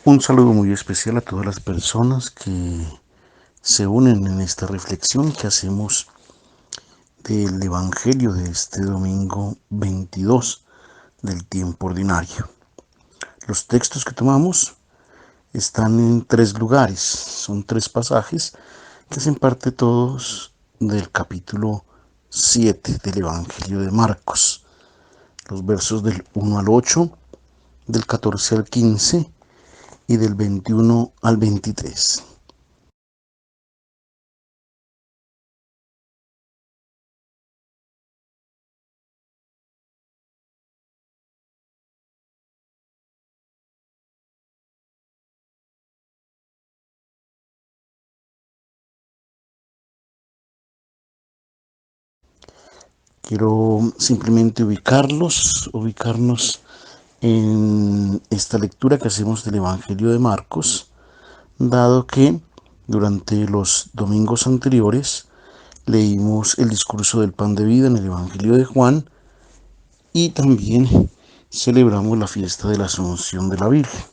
Un saludo muy especial a todas las personas que se unen en esta reflexión que hacemos del Evangelio de este domingo 22 del tiempo ordinario. Los textos que tomamos están en tres lugares, son tres pasajes que hacen parte todos del capítulo 7 del Evangelio de Marcos. Los versos del 1 al 8, del 14 al 15 y del 21 al 23. Quiero simplemente ubicarnos en esta lectura que hacemos del Evangelio de Marcos, dado que durante los domingos anteriores leímos el discurso del pan de vida en el Evangelio de Juan y también celebramos la fiesta de la Asunción de la Virgen.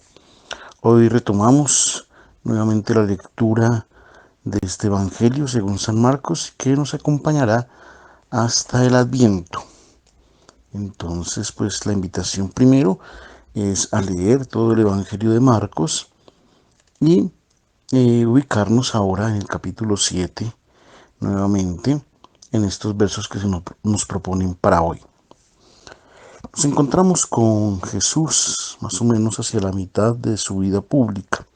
Hoy retomamos nuevamente la lectura de este Evangelio según San Marcos, que nos acompañará hasta el Adviento. Entonces, pues la invitación primero es a leer todo el Evangelio de Marcos y ubicarnos ahora en el capítulo 7, nuevamente, en estos versos que nos proponen para hoy. Nos encontramos con Jesús más o menos hacia la mitad de su vida pública.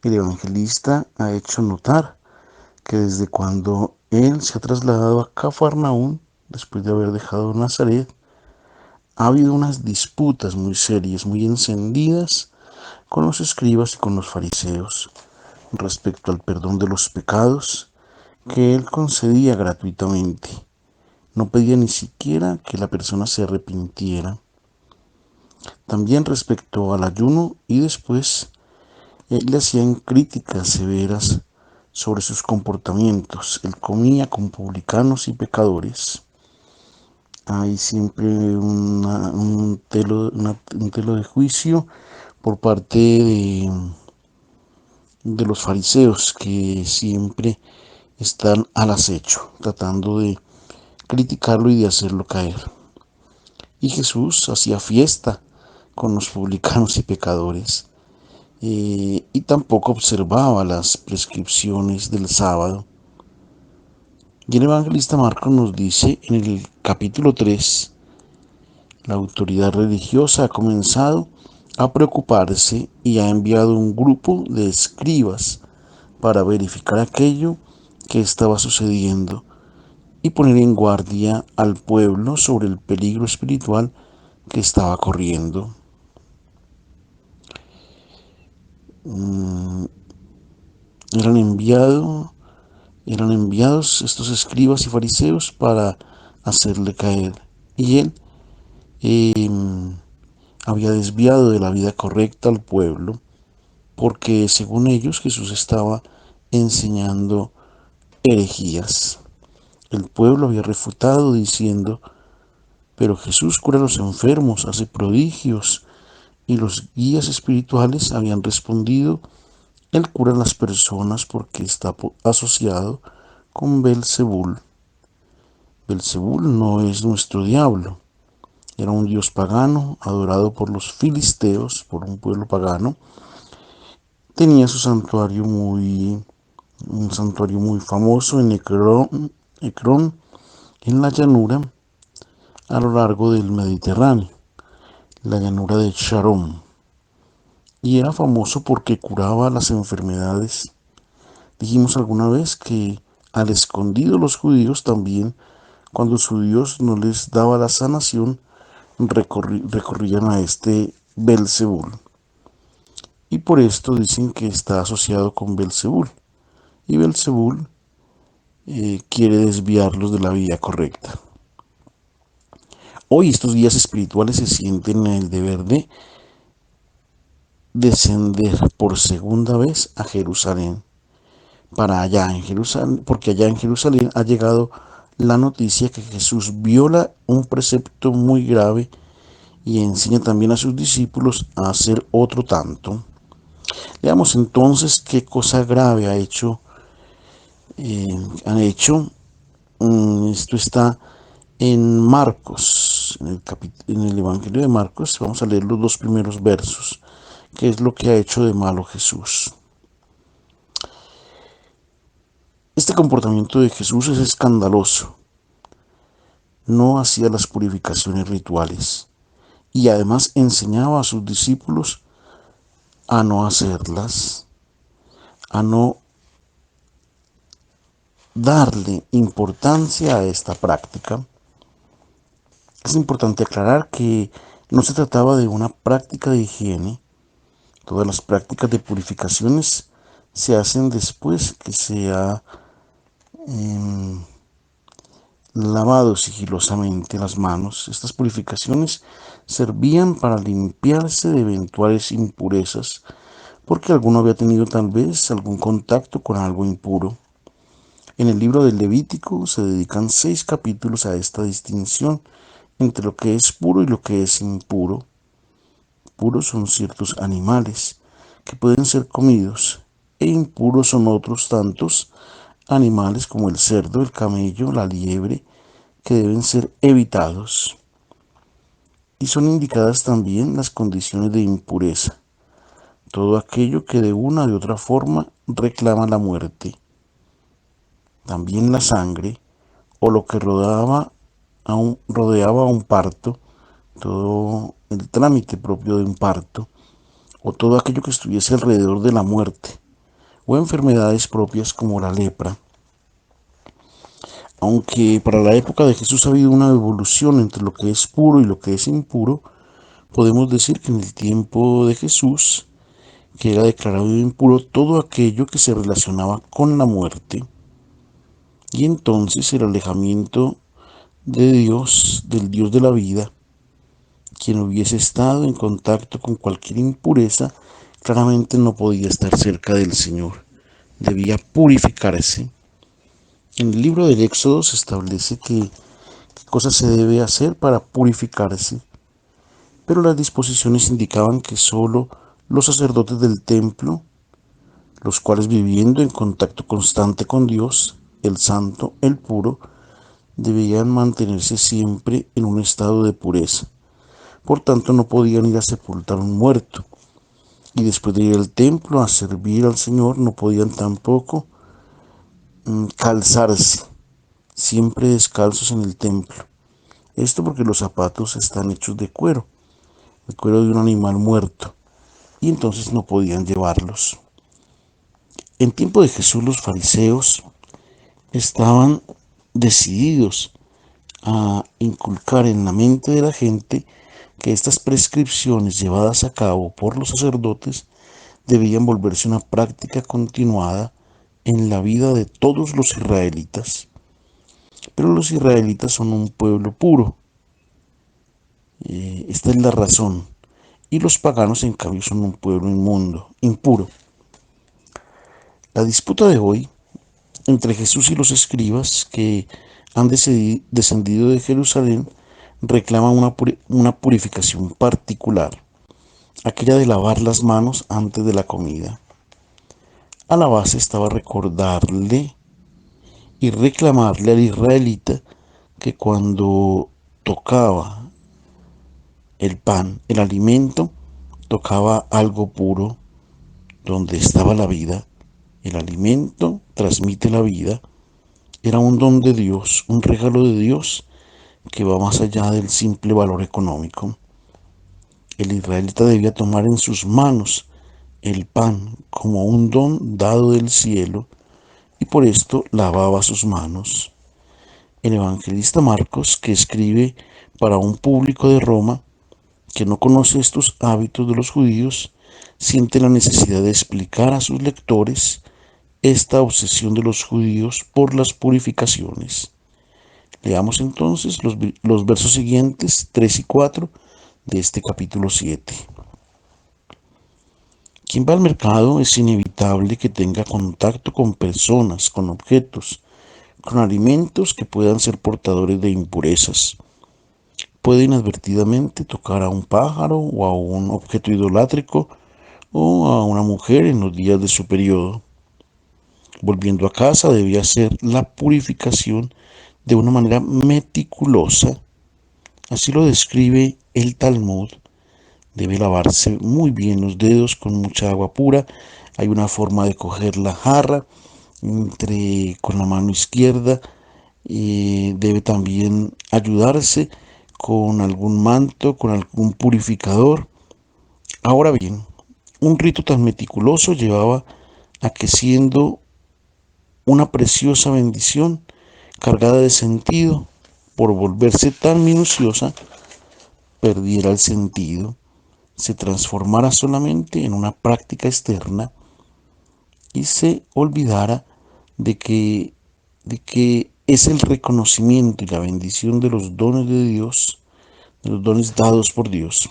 El evangelista ha hecho notar que desde cuando él se ha trasladado a Cafarnaún, después de haber dejado Nazaret, ha habido unas disputas muy serias, muy encendidas con los escribas y con los fariseos respecto al perdón de los pecados que él concedía gratuitamente. No pedía ni siquiera que la persona se arrepintiera. También respecto al ayuno y después le hacían críticas severas sobre sus comportamientos. Él comía con publicanos y pecadores. Hay siempre un telo de juicio por parte de los fariseos que siempre están al acecho, tratando de criticarlo y de hacerlo caer. Y Jesús hacía fiesta con los publicanos y pecadores y tampoco observaba las prescripciones del sábado. Y el evangelista Marcos nos dice en el capítulo 3, la autoridad religiosa ha comenzado a preocuparse y ha enviado un grupo de escribas para verificar aquello que estaba sucediendo y poner en guardia al pueblo sobre el peligro espiritual que estaba corriendo. Eran enviados estos escribas y fariseos para hacerle caer. Y él eh, había desviado de la vida correcta al pueblo, porque según ellos Jesús estaba enseñando herejías. El pueblo había refutado diciendo: pero Jesús cura a los enfermos, hace prodigios. Y los guías espirituales habían respondido: él cura a las personas porque está asociado con Belzebul. Belzebul no es nuestro diablo. Era un dios pagano adorado por los filisteos, por un pueblo pagano. Tenía un santuario muy famoso en Ecrón, en la llanura a lo largo del Mediterráneo, la llanura de Sharon. Y era famoso porque curaba las enfermedades. Dijimos alguna vez que al escondido los judíos también, cuando su Dios no les daba la sanación, recorrían a este Belzebul. Y por esto dicen que está asociado con Belzebul. Y Belzebul quiere desviarlos de la vía correcta. Hoy estos guías espirituales se sienten en el deber de descender por segunda vez a Jerusalén, para allá en Jerusalén, porque allá en Jerusalén ha llegado la noticia que Jesús viola un precepto muy grave y enseña también a sus discípulos a hacer otro tanto. Veamos entonces qué cosa grave han hecho. Esto está en Marcos, en el Evangelio de Marcos. Vamos a leer los dos primeros versos. ¿Qué es lo que ha hecho de malo Jesús? Este comportamiento de Jesús es escandaloso. No hacía las purificaciones rituales y además enseñaba a sus discípulos a no hacerlas, a no darle importancia a esta práctica. Es importante aclarar que no se trataba de una práctica de higiene. Todas las prácticas de purificaciones se hacen después que se ha lavado sigilosamente las manos. Estas purificaciones servían para limpiarse de eventuales impurezas, porque alguno había tenido tal vez algún contacto con algo impuro. En el libro del Levítico se dedican 6 capítulos a esta distinción entre lo que es puro y lo que es impuro. Puros son ciertos animales que pueden ser comidos, e impuros son otros tantos animales como el cerdo, el camello, la liebre, que deben ser evitados. Y son indicadas también las condiciones de impureza, todo aquello que de una u otra forma reclama la muerte. También la sangre, o lo que rodeaba a un parto, todo el trámite propio de un parto, o todo aquello que estuviese alrededor de la muerte, o enfermedades propias como la lepra. Aunque para la época de Jesús ha habido una evolución entre lo que es puro y lo que es impuro, podemos decir que en el tiempo de Jesús, que era declarado impuro todo aquello que se relacionaba con la muerte, y entonces el alejamiento de Dios, del Dios de la vida, quien hubiese estado en contacto con cualquier impureza, claramente no podía estar cerca del Señor. Debía purificarse. En el libro del Éxodo se establece qué cosas se debe hacer para purificarse, pero las disposiciones indicaban que sólo los sacerdotes del templo, los cuales viviendo en contacto constante con Dios, el santo, el puro, debían mantenerse siempre en un estado de pureza. Por tanto, no podían ir a sepultar un muerto. Y después de ir al templo a servir al Señor, no podían tampoco calzarse, siempre descalzos en el templo. Esto porque los zapatos están hechos de cuero de un animal muerto, y entonces no podían llevarlos. En tiempo de Jesús los fariseos estaban decididos a inculcar en la mente de la gente que estas prescripciones llevadas a cabo por los sacerdotes debían volverse una práctica continuada en la vida de todos los israelitas. Pero los israelitas son un pueblo puro. Esta es la razón. Y los paganos, en cambio, son un pueblo inmundo, impuro. La disputa de hoy entre Jesús y los escribas que han descendido de Jerusalén reclama una purificación particular, aquella de lavar las manos antes de la comida. A la base estaba recordarle y reclamarle al israelita que cuando tocaba el pan, el alimento, tocaba algo puro, donde estaba la vida. El alimento transmite la vida. Era un don de Dios, un regalo de Dios que va más allá del simple valor económico. El israelita debía tomar en sus manos el pan como un don dado del cielo y por esto lavaba sus manos. El evangelista Marcos, que escribe para un público de Roma que no conoce estos hábitos de los judíos, siente la necesidad de explicar a sus lectores esta obsesión de los judíos por las purificaciones. Leamos entonces los versos siguientes, 3 y 4, de este capítulo 7. Quien va al mercado es inevitable que tenga contacto con personas, con objetos, con alimentos que puedan ser portadores de impurezas. Puede inadvertidamente tocar a un pájaro o a un objeto idolátrico o a una mujer en los días de su periodo. Volviendo a casa debía hacer la purificación de una manera meticulosa. Así lo describe el Talmud. Debe lavarse muy bien los dedos con mucha agua pura. Hay una forma de coger la jarra con la mano izquierda. Debe también ayudarse con algún manto, con algún purificador. Ahora bien, un rito tan meticuloso llevaba a que, siendo una preciosa bendición cargada de sentido, por volverse tan minuciosa, perdiera el sentido, se transformara solamente en una práctica externa y se olvidara de que, de que es el reconocimiento y la bendición de los dones de Dios, de los dones dados por Dios.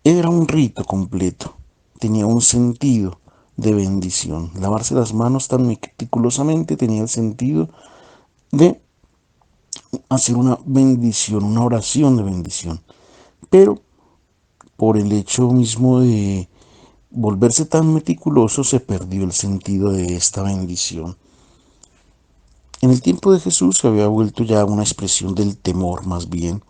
Era un rito completo, tenía un sentido de bendición. Lavarse las manos tan meticulosamente tenía el sentido de hacer una bendición, una oración de bendición. Pero por el hecho mismo de volverse tan meticuloso se perdió el sentido de esta bendición. En el tiempo de Jesús se había vuelto ya una expresión del temor más bien,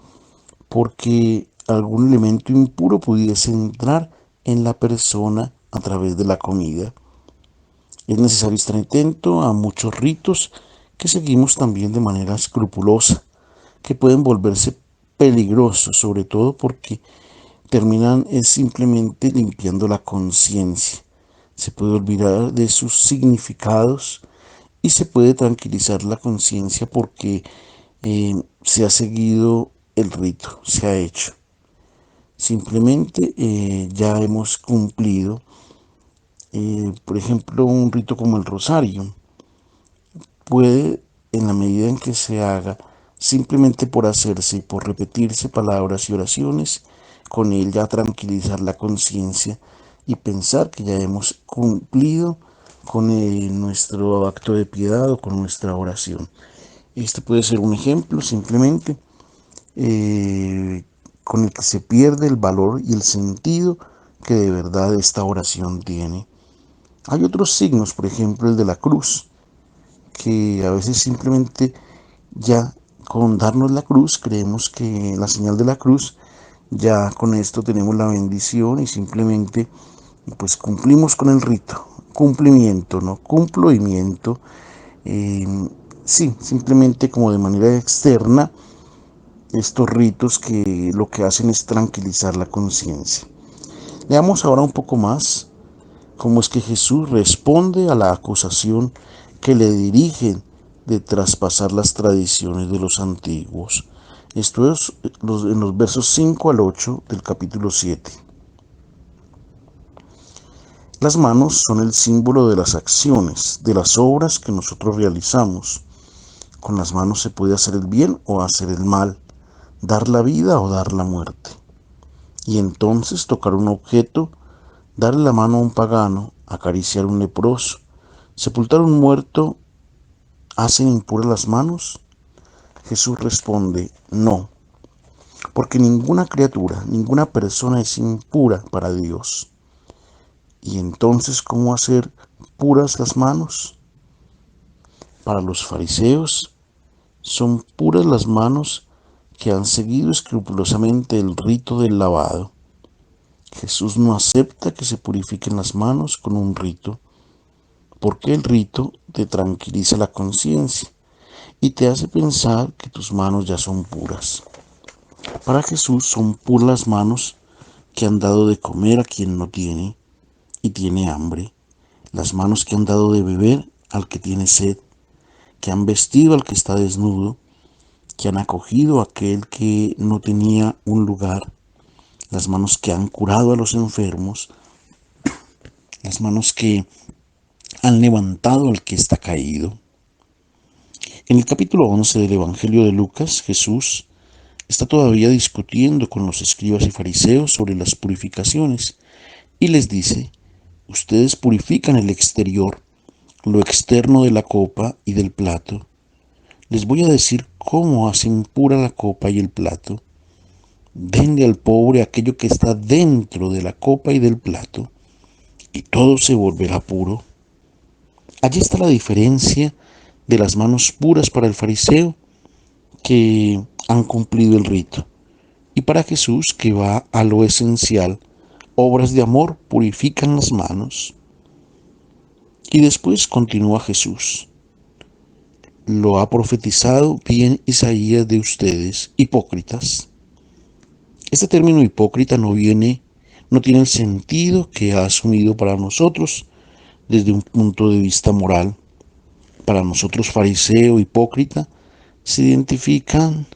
porque algún elemento impuro pudiese entrar en la persona a través de la comida. Es necesario estar atento a muchos ritos que seguimos también de manera escrupulosa, que pueden volverse peligrosos, sobre todo porque terminan simplemente limpiando la conciencia. Se puede olvidar de sus significados y se puede tranquilizar la conciencia porque se ha seguido el rito, se ha hecho. Simplemente ya hemos cumplido, por ejemplo, un rito como el rosario. Puede, en la medida en que se haga, simplemente por hacerse y por repetirse palabras y oraciones, con él ya tranquilizar la conciencia y pensar que ya hemos cumplido con nuestro acto de piedad o con nuestra oración. Este puede ser un ejemplo simplemente con el que se pierde el valor y el sentido que de verdad esta oración tiene. Hay otros signos, por ejemplo el de la cruz, que a veces simplemente ya con darnos la cruz, creemos que la señal de la cruz, ya con esto tenemos la bendición y simplemente pues cumplimos con el rito, cumplimiento, no cumplimiento, eh, sí, simplemente como de manera externa, estos ritos que lo que hacen es tranquilizar la conciencia. Veamos ahora un poco más cómo es que Jesús responde a la acusación que le dirigen de traspasar las tradiciones de los antiguos. Esto es en los versos 5 al 8 del capítulo 7. Las manos son el símbolo de las acciones, de las obras que nosotros realizamos. Con las manos se puede hacer el bien o hacer el mal, dar la vida o dar la muerte. Y entonces tocar un objeto, darle la mano a un pagano, acariciar a un leproso, sepultar a un muerto, ¿hacen impuras las manos? Jesús responde, no, porque ninguna criatura, ninguna persona es impura para Dios. ¿Y entonces cómo hacer puras las manos? Para los fariseos son puras las manos que han seguido escrupulosamente el rito del lavado. Jesús no acepta que se purifiquen las manos con un rito, porque el rito te tranquiliza la conciencia y te hace pensar que tus manos ya son puras. Para Jesús son puras las manos que han dado de comer a quien no tiene y tiene hambre, las manos que han dado de beber al que tiene sed, que han vestido al que está desnudo, que han acogido a aquel que no tenía un lugar, las manos que han curado a los enfermos, las manos que han levantado al que está caído. En el capítulo 11 del Evangelio de Lucas, Jesús está todavía discutiendo con los escribas y fariseos sobre las purificaciones y les dice, ustedes purifican el exterior, lo externo de la copa y del plato. Les voy a decir cómo hacen pura la copa y el plato. denle al pobre aquello que está dentro de la copa y del plato, y todo se volverá puro. Allí está la diferencia de las manos puras para el fariseo, que han cumplido el rito, y para Jesús, que va a lo esencial. Obras de amor purifican las manos. Y después continúa Jesús. Lo ha profetizado bien Isaías de ustedes, hipócritas. Este término hipócrita no tiene el sentido que ha asumido para nosotros desde un punto de vista moral. Para nosotros, fariseo, hipócrita, se identifican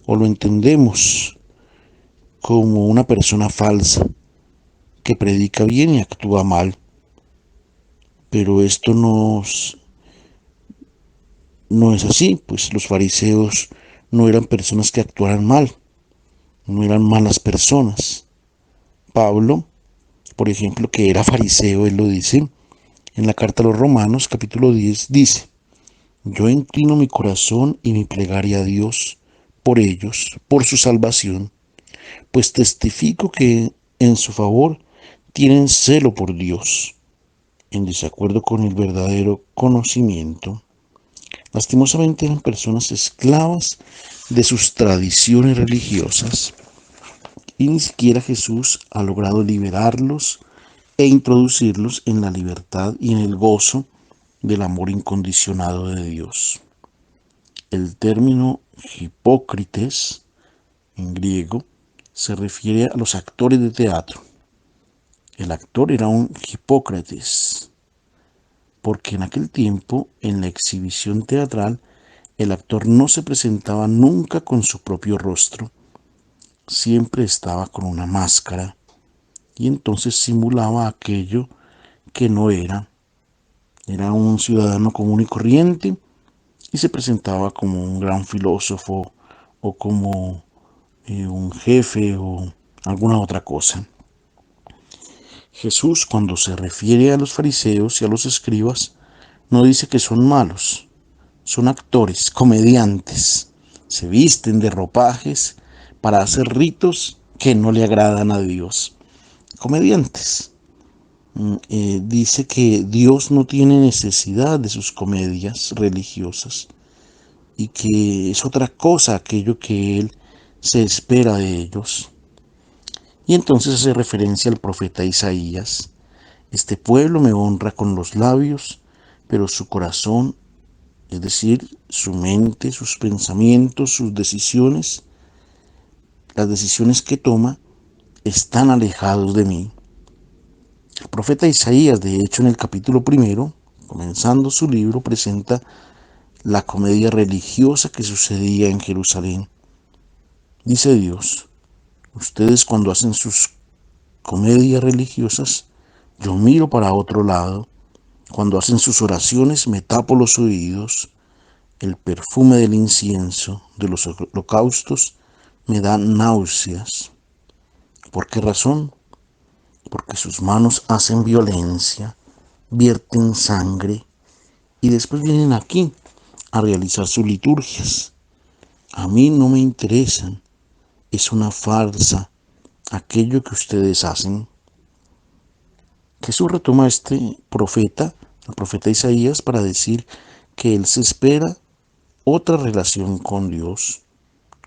o lo entendemos como una persona falsa que predica bien y actúa mal. Pero esto no es así, pues los fariseos no eran personas que actuaran mal, no eran malas personas. Pablo, por ejemplo, que era fariseo, él lo dice en la carta a los Romanos, capítulo 10, dice: yo inclino mi corazón y mi plegaria a Dios por ellos, por su salvación, pues testifico que en su favor tienen celo por Dios, en desacuerdo con el verdadero conocimiento. Lastimosamente eran personas esclavas de sus tradiciones religiosas, y ni siquiera Jesús ha logrado liberarlos e introducirlos en la libertad y en el gozo del amor incondicionado de Dios. El término hipócrites en griego se refiere a los actores de teatro. El actor era un hipócrates, porque en aquel tiempo, en la exhibición teatral, el actor no se presentaba nunca con su propio rostro, siempre estaba con una máscara, y entonces simulaba aquello que no era. Era un ciudadano común y corriente, y se presentaba como un gran filósofo o como un jefe o alguna otra cosa. Jesús, cuando se refiere a los fariseos y a los escribas, no dice que son malos, son actores, comediantes. Se visten de ropajes para hacer ritos que no le agradan a Dios. Comediantes. Dice que Dios no tiene necesidad de sus comedias religiosas y que es otra cosa aquello que Él se espera de ellos. Y entonces hace referencia al profeta Isaías. Este pueblo me honra con los labios, pero su corazón, es decir, su mente, sus pensamientos, sus decisiones, las decisiones que toma, están alejados de mí. El profeta Isaías, de hecho, en el capítulo primero, comenzando su libro, presenta la comedia religiosa que sucedía en Jerusalén. Dice Dios: ustedes, cuando hacen sus comedias religiosas, yo miro para otro lado. Cuando hacen sus oraciones, me tapo los oídos. El perfume del incienso, de los holocaustos, me da náuseas. ¿Por qué razón? Porque sus manos hacen violencia, vierten sangre y después vienen aquí a realizar sus liturgias. A mí no me interesan. Es una farsa aquello que ustedes hacen. Jesús retoma a este profeta, el profeta Isaías, para decir que él se espera otra relación con Dios,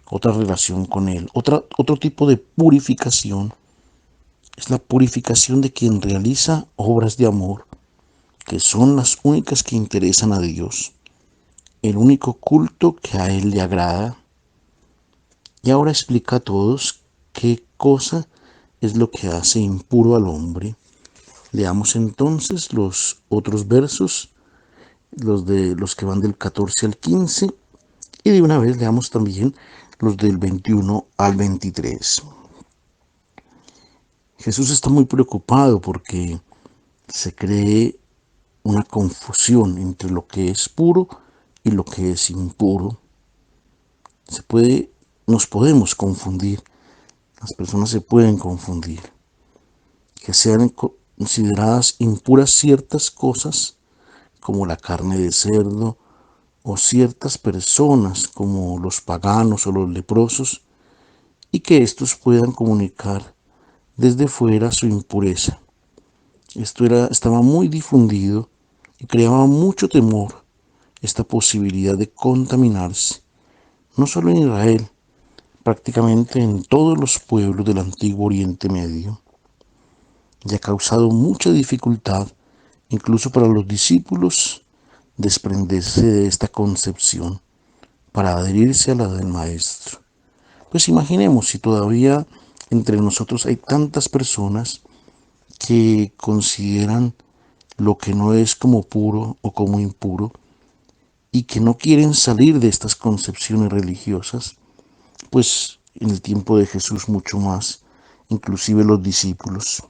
otra relación con Él, otro tipo de purificación. Es la purificación de quien realiza obras de amor, que son las únicas que interesan a Dios, el único culto que a Él le agrada. Y ahora explica a todos qué cosa es lo que hace impuro al hombre. Leamos entonces los otros versos, los que van del 14 al 15, y de una vez leamos también los del 21 al 23. Jesús está muy preocupado porque se cree una confusión entre lo que es puro y lo que es impuro. Nos podemos confundir, las personas se pueden confundir. Que sean consideradas impuras ciertas cosas, como la carne de cerdo, o ciertas personas, como los paganos o los leprosos, y que éstos puedan comunicar desde fuera su impureza. Estaba muy difundido y creaba mucho temor esta posibilidad de contaminarse, no solo en Israel, prácticamente en todos los pueblos del antiguo Oriente Medio, y ha causado mucha dificultad, incluso para los discípulos, desprenderse de esta concepción para adherirse a la del Maestro. Pues imaginemos si todavía entre nosotros hay tantas personas que consideran lo que no es como puro o como impuro y que no quieren salir de estas concepciones religiosas, pues en el tiempo de Jesús mucho más, inclusive los discípulos.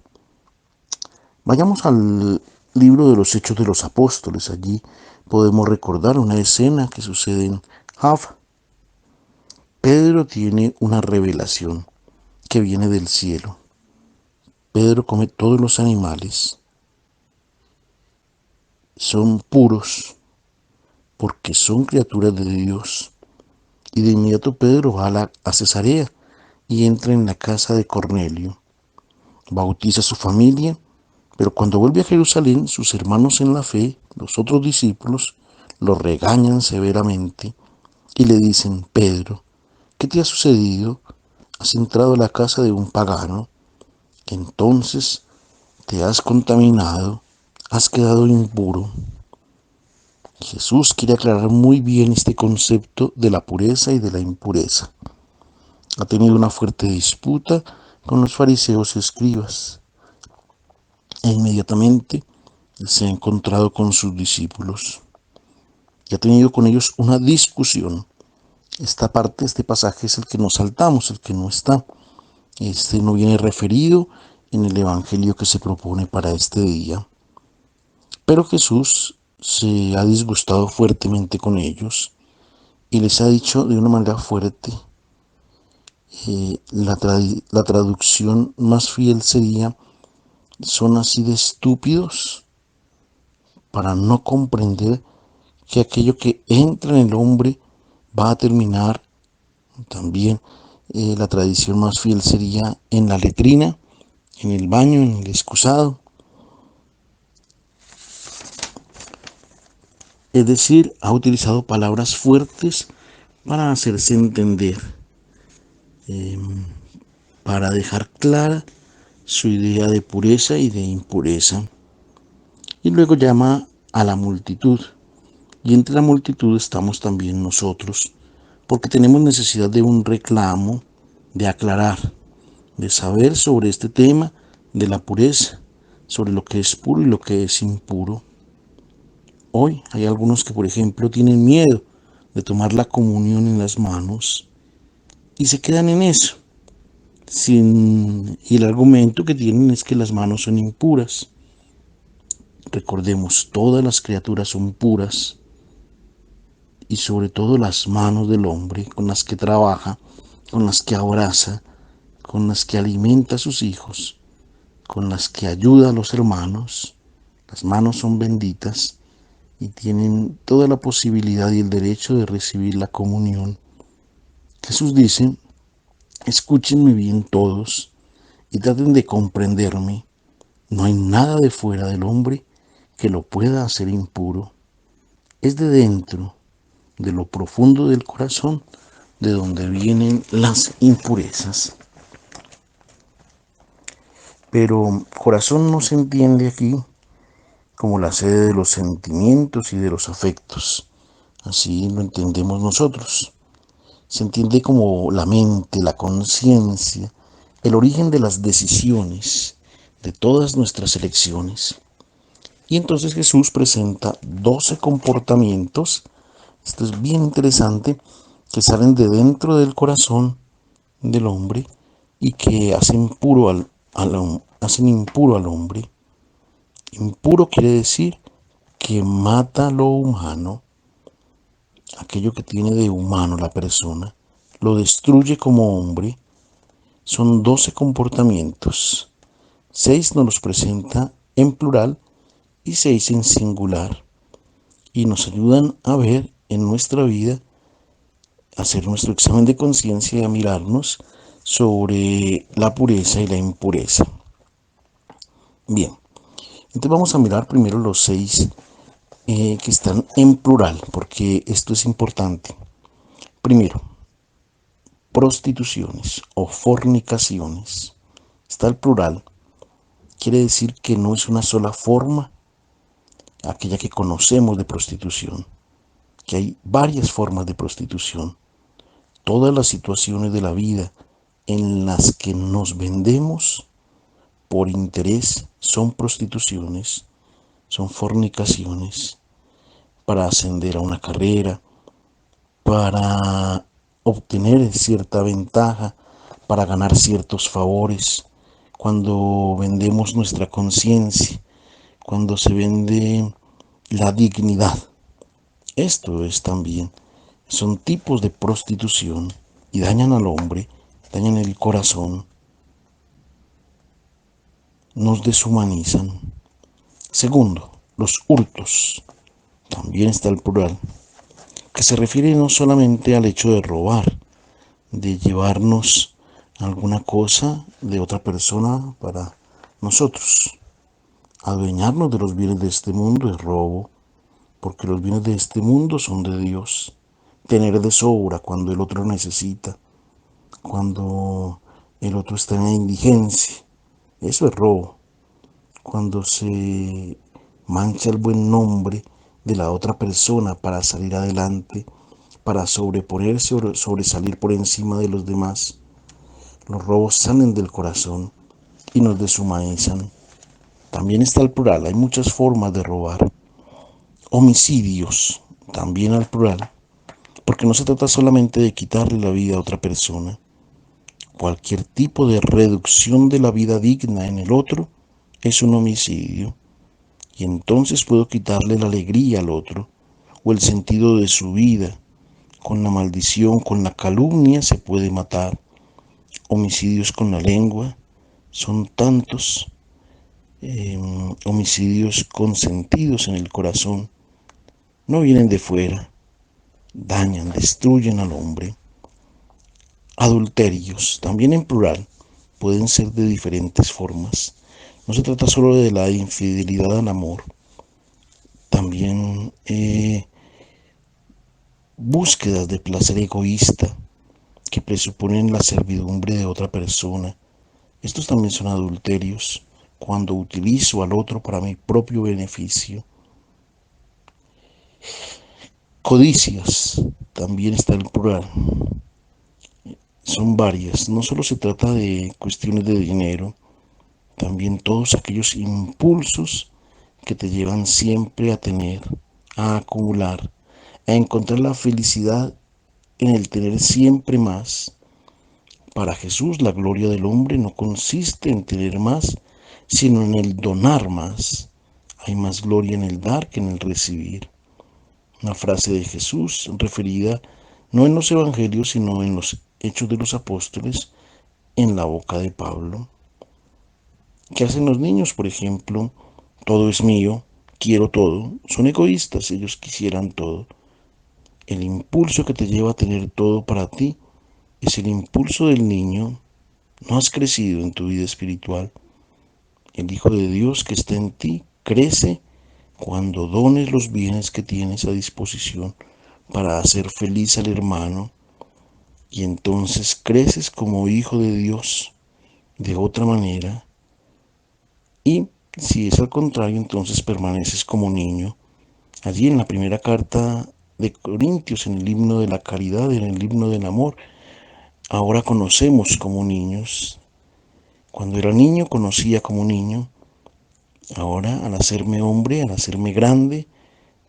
Vayamos al libro de los Hechos de los Apóstoles. Allí podemos recordar una escena que sucede en Jaffa. Pedro tiene una revelación que viene del cielo. Pedro come todos los animales. Son puros porque son criaturas de Dios. Y de inmediato Pedro va a Cesarea y entra en la casa de Cornelio. Bautiza a su familia, pero cuando vuelve a Jerusalén, sus hermanos en la fe, los otros discípulos, lo regañan severamente y le dicen: Pedro, ¿qué te ha sucedido? Has entrado a la casa de un pagano, entonces te has contaminado, has quedado impuro. Jesús quiere aclarar muy bien este concepto de la pureza y de la impureza. Ha tenido una fuerte disputa con los fariseos y escribas, e inmediatamente se ha encontrado con sus discípulos y ha tenido con ellos una discusión. Esta parte, este pasaje es el que nos saltamos, el que no está. Este no viene referido en el evangelio que se propone para este día. Pero Jesús se ha disgustado fuertemente con ellos y les ha dicho de una manera fuerte. La traducción más fiel sería: son así de estúpidos para no comprender que aquello que entra en el hombre va a terminar. También la tradición más fiel sería en la letrina, en el baño, en el excusado. Es decir, ha utilizado palabras fuertes para hacerse entender, para dejar clara su idea de pureza y de impureza. Y luego llama a la multitud. Y entre la multitud estamos también nosotros, porque tenemos necesidad de un reclamo, de aclarar, de saber sobre este tema de la pureza, sobre lo que es puro y lo que es impuro. Hoy hay algunos que, por ejemplo, tienen miedo de tomar la comunión en las manos y se quedan en eso. Y el argumento que tienen es que las manos son impuras. Recordemos, todas las criaturas son puras, y sobre todo las manos del hombre, con las que trabaja, con las que abraza, con las que alimenta a sus hijos, con las que ayuda a los hermanos. Las manos son benditas y tienen toda la posibilidad y el derecho de recibir la comunión. Jesús dice: escúchenme bien todos y traten de comprenderme. No hay nada de fuera del hombre que lo pueda hacer impuro. Es de dentro, de lo profundo del corazón, de donde vienen las impurezas. Pero corazón no se entiende aquí como la sede de los sentimientos y de los afectos. Así lo entendemos nosotros. Se entiende como la mente, la conciencia, el origen de las decisiones, de todas nuestras elecciones. Y entonces Jesús presenta 12 comportamientos, esto es bien interesante, que salen de dentro del corazón del hombre y que hacen hacen impuro al hombre. Impuro quiere decir que mata lo humano, aquello que tiene de humano la persona, lo destruye como hombre. Son 12 comportamientos. 6 nos los presenta en plural y 6 en singular. Y nos ayudan a ver en nuestra vida, a hacer nuestro examen de conciencia y a mirarnos sobre la pureza y la impureza. Bien, entonces vamos a mirar primero los 6 que están en plural, porque esto es importante. Primero, prostituciones o fornicaciones. Está el plural. Quiere decir que no es una sola forma, aquella que conocemos de prostitución, que hay varias formas de prostitución. Todas las situaciones de la vida en las que nos vendemos por interés son prostituciones, son fornicaciones, para ascender a una carrera, para obtener cierta ventaja, para ganar ciertos favores, cuando vendemos nuestra conciencia, cuando se vende la dignidad. Esto es también, son tipos de prostitución y dañan al hombre, dañan el corazón, nos deshumanizan. Segundo, los hurtos, también está el plural, que se refiere no solamente al hecho de robar, de llevarnos alguna cosa de otra persona para nosotros. Adueñarnos de los bienes de este mundo es robo, porque los bienes de este mundo son de Dios. Tener de sobra cuando el otro necesita, cuando el otro está en la indigencia, eso es robo. Cuando se mancha el buen nombre de la otra persona para salir adelante, para sobreponerse o sobresalir por encima de los demás. Los robos salen del corazón y nos deshumanizan. También está el plural, hay muchas formas de robar. Homicidios, también al plural, porque no se trata solamente de quitarle la vida a otra persona. Cualquier tipo de reducción de la vida digna en el otro es un homicidio. Y entonces puedo quitarle la alegría al otro o el sentido de su vida. Con la maldición, con la calumnia se puede matar. Homicidios con la lengua son tantos. Homicidios consentidos en el corazón. No vienen de fuera. Dañan, destruyen al hombre. Adulterios, también en plural, pueden ser de diferentes formas. No se trata solo de la infidelidad al amor. También búsquedas de placer egoísta que presuponen la servidumbre de otra persona. Estos también son adulterios, cuando utilizo al otro para mi propio beneficio. Codicias, también está en plural. Son varias, no solo se trata de cuestiones de dinero, también todos aquellos impulsos que te llevan siempre a tener, a acumular, a encontrar la felicidad en el tener siempre más. Para Jesús, la gloria del hombre no consiste en tener más, sino en el donar más. Hay más gloria en el dar que en el recibir. Una frase de Jesús referida no en los evangelios, sino en los Hechos de los Apóstoles, en la boca de Pablo. ¿Qué hacen los niños, por ejemplo? Todo es mío, quiero todo. Son egoístas, ellos quisieran todo. El impulso que te lleva a tener todo para ti es el impulso del niño. No has crecido en tu vida espiritual. El Hijo de Dios que está en ti crece cuando dones los bienes que tienes a disposición para hacer feliz al hermano. Y entonces creces como hijo de Dios de otra manera. Y si es al contrario, entonces permaneces como niño. Allí en la primera carta de Corintios, en el himno de la caridad, en el himno del amor, ahora conocemos como niños. Cuando era niño conocía como niño. Ahora al hacerme hombre, al hacerme grande,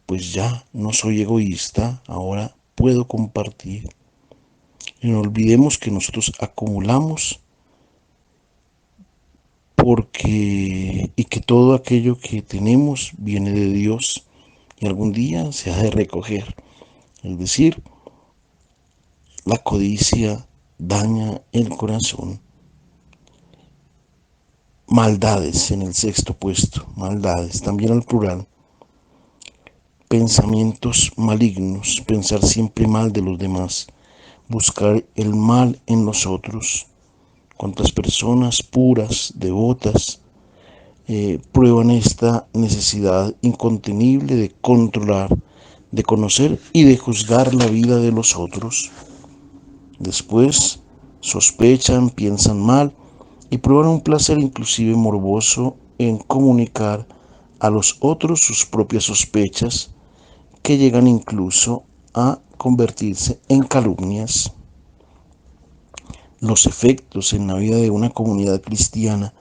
pues ya no soy egoísta, ahora puedo compartir. Y no olvidemos que nosotros acumulamos y que todo aquello que tenemos viene de Dios y algún día se ha de recoger. Es decir, la codicia daña el corazón. Maldades en el sexto puesto, maldades, también al plural. Pensamientos malignos, pensar siempre mal de los demás, buscar el mal en los otros, cuántas personas puras, devotas, prueban esta necesidad incontenible de controlar, de conocer y de juzgar la vida de los otros. Después sospechan, piensan mal y prueban un placer inclusive morboso en comunicar a los otros sus propias sospechas, que llegan incluso a convertirse en calumnias. Los efectos en la vida de una comunidad cristiana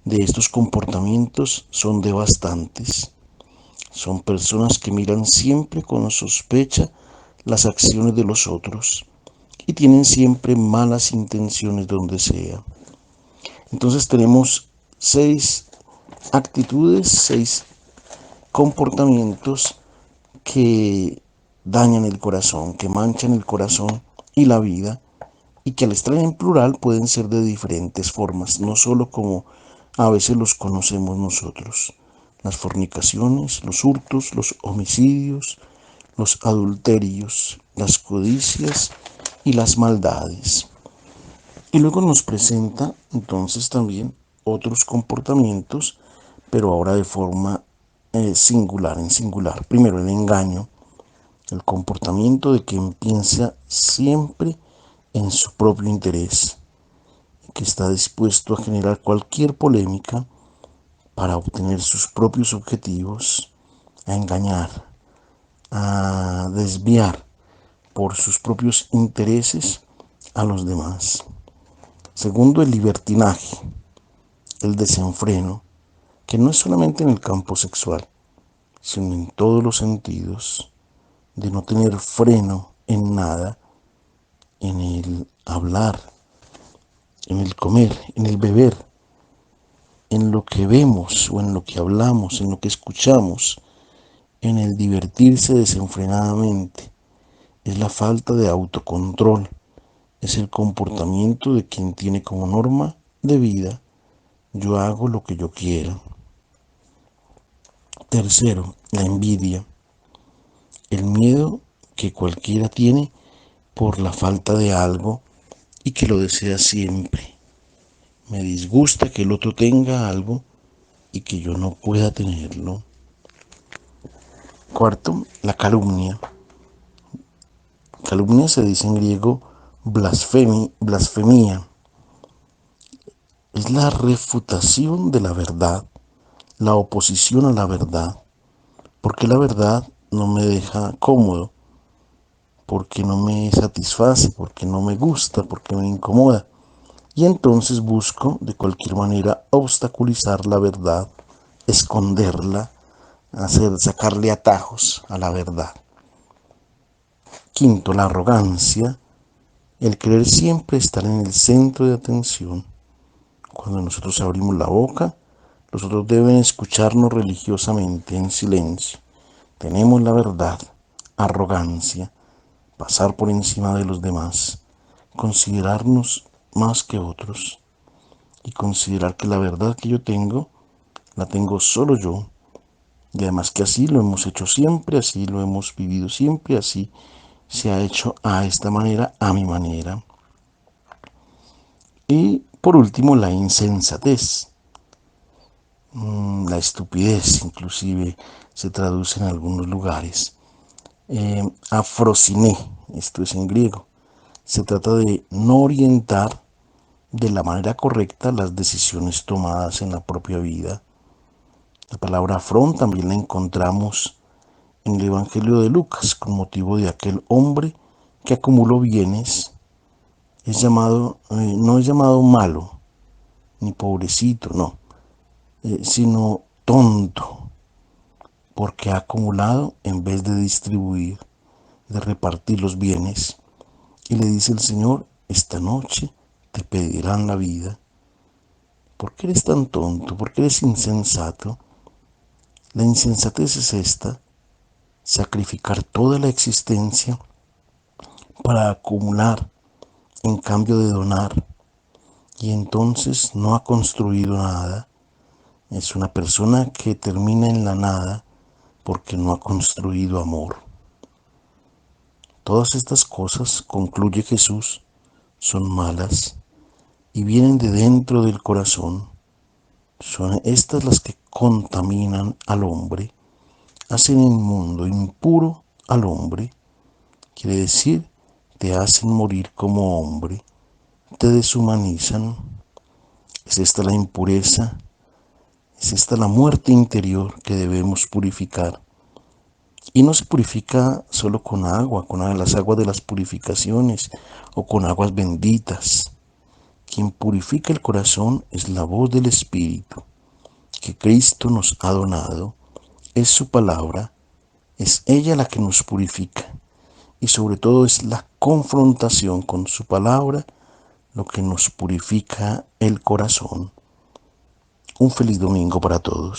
de estos comportamientos son devastantes. Son personas que miran siempre con sospecha las acciones de los otros y tienen siempre malas intenciones donde sea. Entonces tenemos 6 actitudes, 6 comportamientos que dañan el corazón, que manchan el corazón y la vida, y que al estar en plural pueden ser de diferentes formas, no solo como a veces los conocemos nosotros. Las fornicaciones, los hurtos, los homicidios, los adulterios, las codicias y las maldades. Y luego nos presenta entonces también otros comportamientos, pero ahora de forma singular, en singular. Primero, el engaño, el comportamiento de quien piensa siempre en su propio interés, que está dispuesto a generar cualquier polémica para obtener sus propios objetivos, a engañar, a desviar por sus propios intereses a los demás. Segundo, el libertinaje, el desenfreno, que no es solamente en el campo sexual, sino en todos los sentidos, de no tener freno en nada, en el hablar, en el comer, en el beber, en lo que vemos o en lo que hablamos, en lo que escuchamos, en el divertirse desenfrenadamente. Es la falta de autocontrol, es el comportamiento de quien tiene como norma de vida: yo hago lo que yo quiero. Tercero, la envidia, el miedo que cualquiera tiene por la falta de algo y que lo desea siempre. Me disgusta que el otro tenga algo y que yo no pueda tenerlo. Cuarto, la calumnia. Calumnia se dice en griego blasfemia. Es la refutación de la verdad, la oposición a la verdad, porque la verdad no me deja cómodo, porque no me satisface, porque no me gusta, porque me incomoda. Y entonces busco de cualquier manera obstaculizar la verdad, esconderla, sacarle atajos a la verdad. Quinto, la arrogancia, el querer siempre estar en el centro de atención. Cuando nosotros abrimos la boca, los otros deben escucharnos religiosamente en silencio. Tenemos la verdad, arrogancia, pasar por encima de los demás, considerarnos más que otros y considerar que la verdad que yo tengo, la tengo solo yo. Y además que así lo hemos hecho siempre, así lo hemos vivido siempre, así se ha hecho a esta manera, a mi manera. Y por último, la insensatez, la estupidez, inclusive se traduce en algunos lugares. Afrosiné, esto es en griego. Se trata de no orientar de la manera correcta las decisiones tomadas en la propia vida. La palabra afrón también la encontramos en el Evangelio de Lucas con motivo de aquel hombre que acumuló bienes. No es llamado malo, ni pobrecito, no, sino tonto, porque ha acumulado en vez de distribuir, de repartir los bienes. Y le dice el Señor: esta noche te pedirán la vida. ¿Por qué eres tan tonto? ¿Por qué eres insensato? La insensatez es esta: sacrificar toda la existencia para acumular en cambio de donar, y entonces no ha construido nada. Es una persona que termina en la nada porque no ha construido amor. Todas estas cosas, concluye Jesús, son malas, y vienen de dentro del corazón. Son estas las que contaminan al hombre, hacen inmundo, impuro al hombre. Quiere decir, te hacen morir como hombre, te deshumanizan. Es esta la impureza, es esta la muerte interior que debemos purificar. Y no se purifica solo con agua, con las aguas de las purificaciones o con aguas benditas. Quien purifica el corazón es la voz del Espíritu que Cristo nos ha donado. Es su palabra, es ella la que nos purifica. Y sobre todo es la confrontación con su palabra lo que nos purifica el corazón. Un feliz domingo para todos.